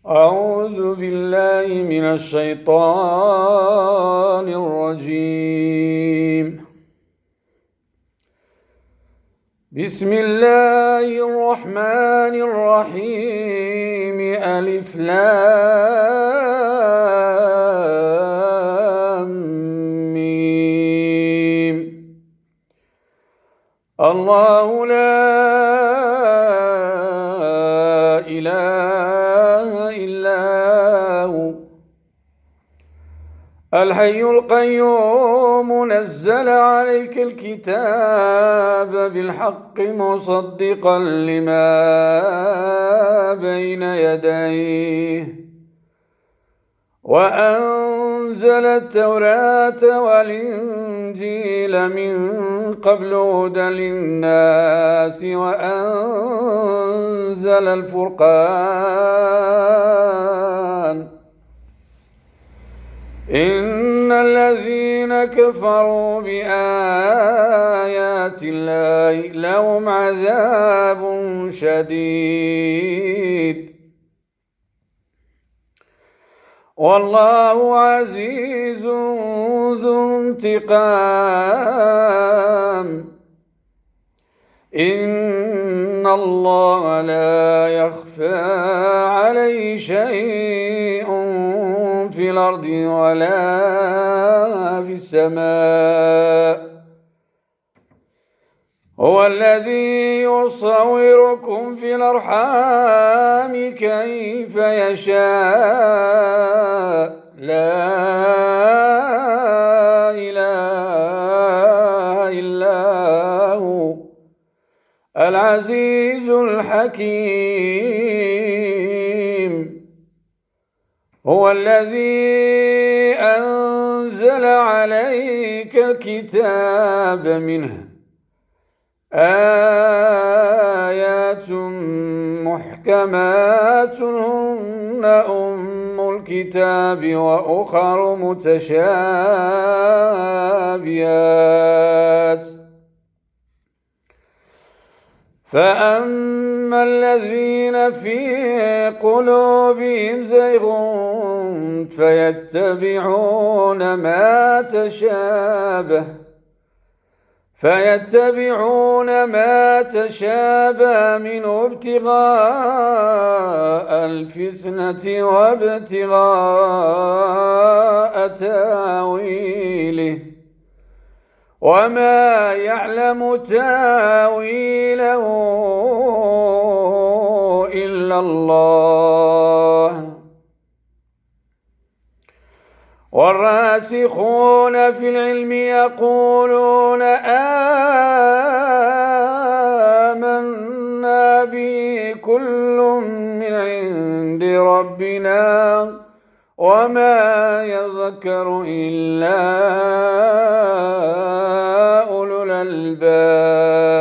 أعوذ بالله من الشيطان الرجيم. بسم الله الرحمن الرحيم. ألف لام ميم. الله لا إله إلا هو الحي القيوم. نزل عليك الكتاب بالحق مصدقا لما بين يديه وأنزل التوراة والإنجيل من قبل هدى للناس وأنزل الفرقان. إن الذين كفروا بآيات الله لهم عذاب شديد والله عزيز ذو انتقام. إن الله لا يخفى عليه شيء في الأرض ولا في السماء. هو الذي يصوركم في الأرحام كيف يشاء. لا إله إلا هو العزيز الحكيم. هو الذي أنزل عليك الكتاب منه آيات محكمات هن أم الكتاب وأخر متشابهات. فأما الذين في قلوبهم زيغ فيتبعون ما تشابه منه ابتغاء الفتنة وابتغاء تاويله وما يعلم تاويله إلا الله. والراسخون في العلم يقولون آمنا به كل من عند ربنا وما يذكر إلا أولو الألباب.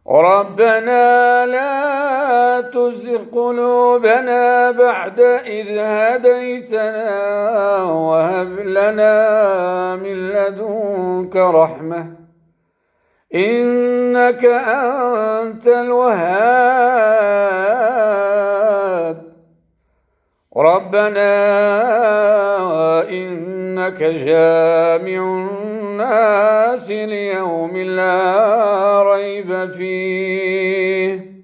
ربنا لا تزغ قلوبنا بعد إذ هديتنا وهب لنا من لدنك رحمة إنك أنت الوهاب. ربنا إنك جامع الناس ليوم لا ريب فيه.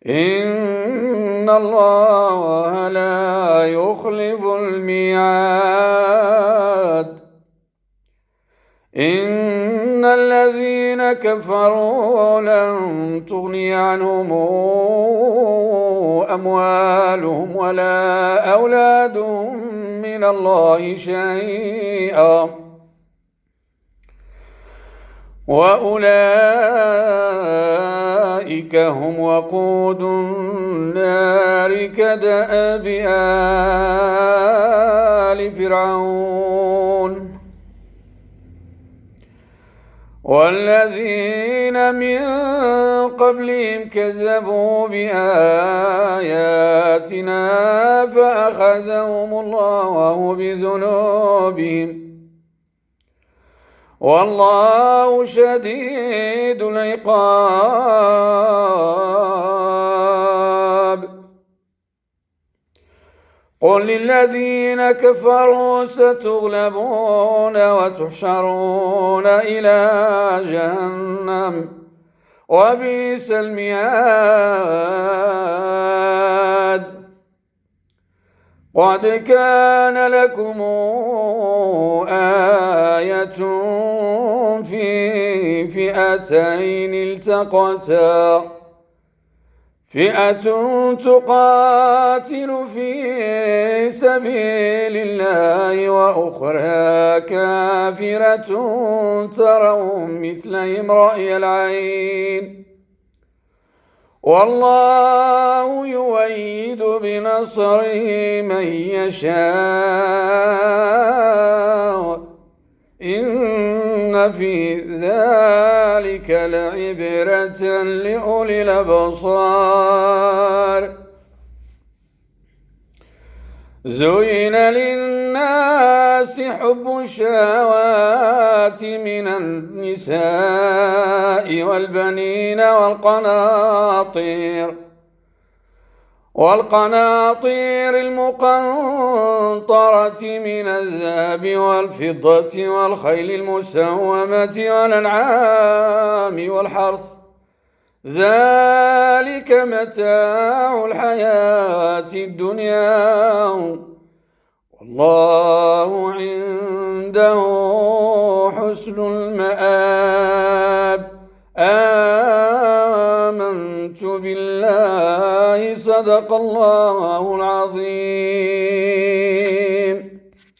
إن الله لا يخلف الميعاد. إن الذين كفروا لن تغني عنهم أموالهم ولا أولادهم من الله شيئا وأولئك هم وقود النار كدأب آل فرعون والذين من قبلهم كذبوا بآياتنا فأخذهم الله بذنوبهم والله شديد العقاب. قل للذين كفروا ستغلبون وتحشرون إلى جهنم وبئس المهاد. قد كان لكم آية في فئتين التقتا، فئة تقاتل في سبيل الله وأخرى كافرة ترون مثلهم رأي العين، والله يؤيد بنصره من يشاء، إن في ذلك لعبرة لأولي الأبصار. زين للناس حب الشهوات من النساء والبنين والقناطير المقنطرة من الذهب والفضة والخيل المسومة والأنعام والحرث، ذلك متاع الحياة الدنيا، والله عنده حسن المآب. آمنت بالله، صدق الله العظيم.